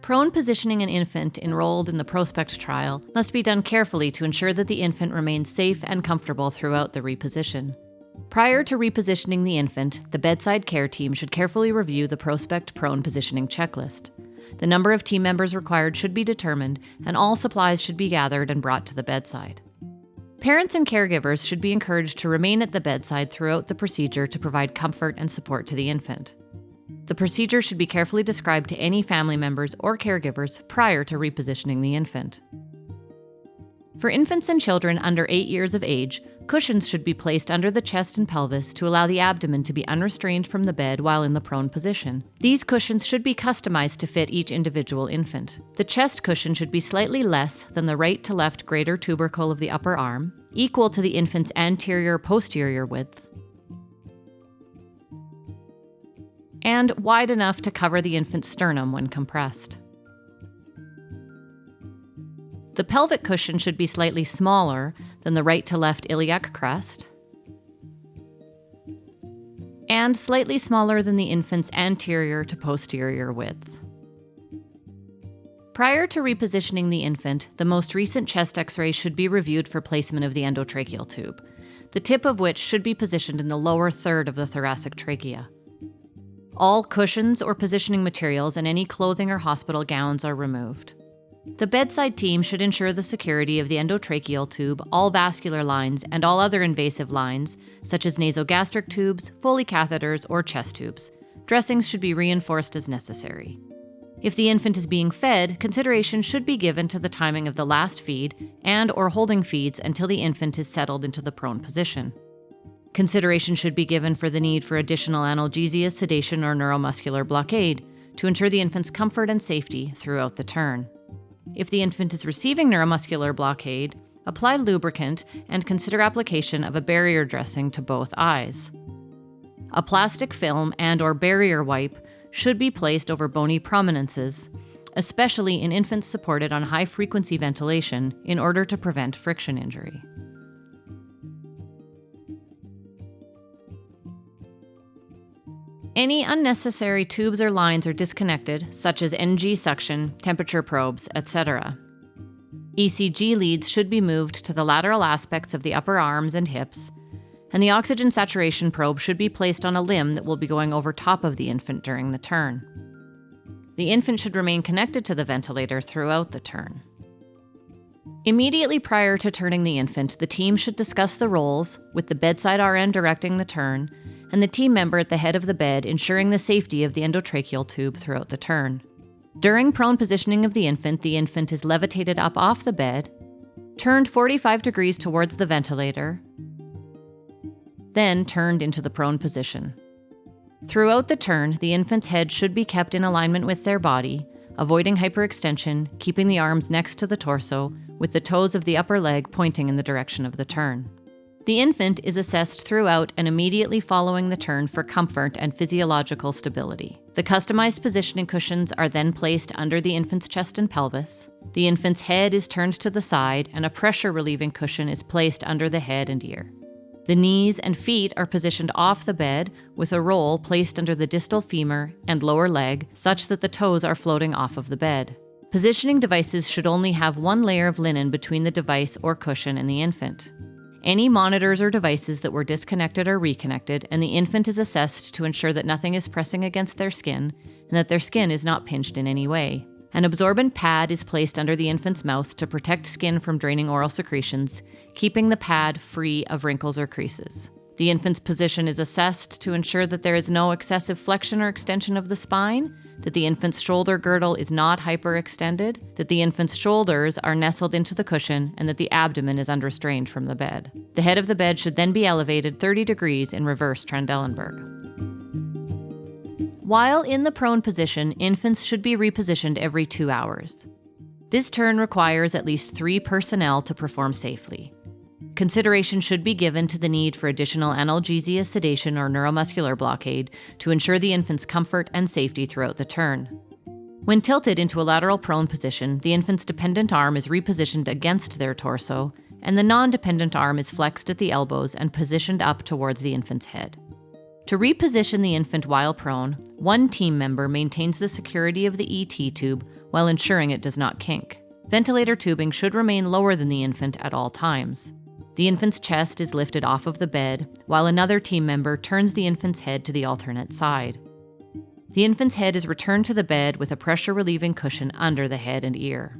Prone positioning an infant enrolled in the Prospect trial must be done carefully to ensure that the infant remains safe and comfortable throughout the reposition. Prior to repositioning the infant, the bedside care team should carefully review the Prospect prone positioning checklist. The number of team members required should be determined, and all supplies should be gathered and brought to the bedside. Parents and caregivers should be encouraged to remain at the bedside throughout the procedure to provide comfort and support to the infant. The procedure should be carefully described to any family members or caregivers prior to repositioning the infant. For infants and children under 8 years of age, cushions should be placed under the chest and pelvis to allow the abdomen to be unrestrained from the bed while in the prone position. These cushions should be customized to fit each individual infant. The chest cushion should be slightly less than the right to left greater tubercle of the upper arm, equal to the infant's anterior-posterior width, and wide enough to cover the infant's sternum when compressed. The pelvic cushion should be slightly smaller than the right to left iliac crest, and slightly smaller than the infant's anterior to posterior width. Prior to repositioning the infant, the most recent chest X-ray should be reviewed for placement of the endotracheal tube, the tip of which should be positioned in the lower third of the thoracic trachea. All cushions or positioning materials and any clothing or hospital gowns are removed. The bedside team should ensure the security of the endotracheal tube, all vascular lines, and all other invasive lines, such as nasogastric tubes, Foley catheters, or chest tubes. Dressings should be reinforced as necessary. If the infant is being fed, consideration should be given to the timing of the last feed and/or holding feeds until the infant is settled into the prone position. Consideration should be given for the need for additional analgesia, sedation, or neuromuscular blockade to ensure the infant's comfort and safety throughout the turn. If the infant is receiving neuromuscular blockade, apply lubricant and consider application of a barrier dressing to both eyes. A plastic film and/or barrier wipe should be placed over bony prominences, especially in infants supported on high-frequency ventilation, in order to prevent friction injury. Any unnecessary tubes or lines are disconnected, such as NG suction, temperature probes, etc. ECG leads should be moved to the lateral aspects of the upper arms and hips, and the oxygen saturation probe should be placed on a limb that will be going over top of the infant during the turn. The infant should remain connected to the ventilator throughout the turn. Immediately prior to turning the infant, the team should discuss the roles, with the bedside RN directing the turn, and the team member at the head of the bed ensuring the safety of the endotracheal tube throughout the turn. During prone positioning of the infant is levitated up off the bed, turned 45 degrees towards the ventilator, then turned into the prone position. Throughout the turn, the infant's head should be kept in alignment with their body, avoiding hyperextension, keeping the arms next to the torso, with the toes of the upper leg pointing in the direction of the turn. The infant is assessed throughout and immediately following the turn for comfort and physiological stability. The customized positioning cushions are then placed under the infant's chest and pelvis. The infant's head is turned to the side, and a pressure-relieving cushion is placed under the head and ear. The knees and feet are positioned off the bed, with a roll placed under the distal femur and lower leg, such that the toes are floating off of the bed. Positioning devices should only have one layer of linen between the device or cushion and the infant. Any monitors or devices that were disconnected are reconnected, and the infant is assessed to ensure that nothing is pressing against their skin and that their skin is not pinched in any way. An absorbent pad is placed under the infant's mouth to protect skin from draining oral secretions, keeping the pad free of wrinkles or creases. The infant's position is assessed to ensure that there is no excessive flexion or extension of the spine, that the infant's shoulder girdle is not hyperextended, that the infant's shoulders are nestled into the cushion, and that the abdomen is unrestrained from the bed. The head of the bed should then be elevated 30 degrees in reverse Trendelenburg. While in the prone position, infants should be repositioned every 2 hours. This turn requires at least 3 personnel to perform safely. Consideration should be given to the need for additional analgesia, sedation, or neuromuscular blockade to ensure the infant's comfort and safety throughout the turn. When tilted into a lateral prone position, the infant's dependent arm is repositioned against their torso, and the non-dependent arm is flexed at the elbows and positioned up towards the infant's head. To reposition the infant while prone, one team member maintains the security of the ET tube while ensuring it does not kink. Ventilator tubing should remain lower than the infant at all times. The infant's chest is lifted off of the bed, while another team member turns the infant's head to the alternate side. The infant's head is returned to the bed with a pressure-relieving cushion under the head and ear.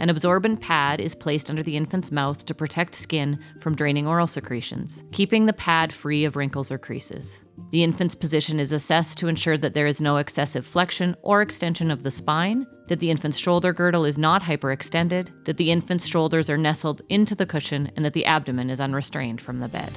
An absorbent pad is placed under the infant's mouth to protect skin from draining oral secretions, keeping the pad free of wrinkles or creases. The infant's position is assessed to ensure that there is no excessive flexion or extension of the spine, that the infant's shoulder girdle is not hyperextended, that the infant's shoulders are nestled into the cushion, and that the abdomen is unrestrained from the bed.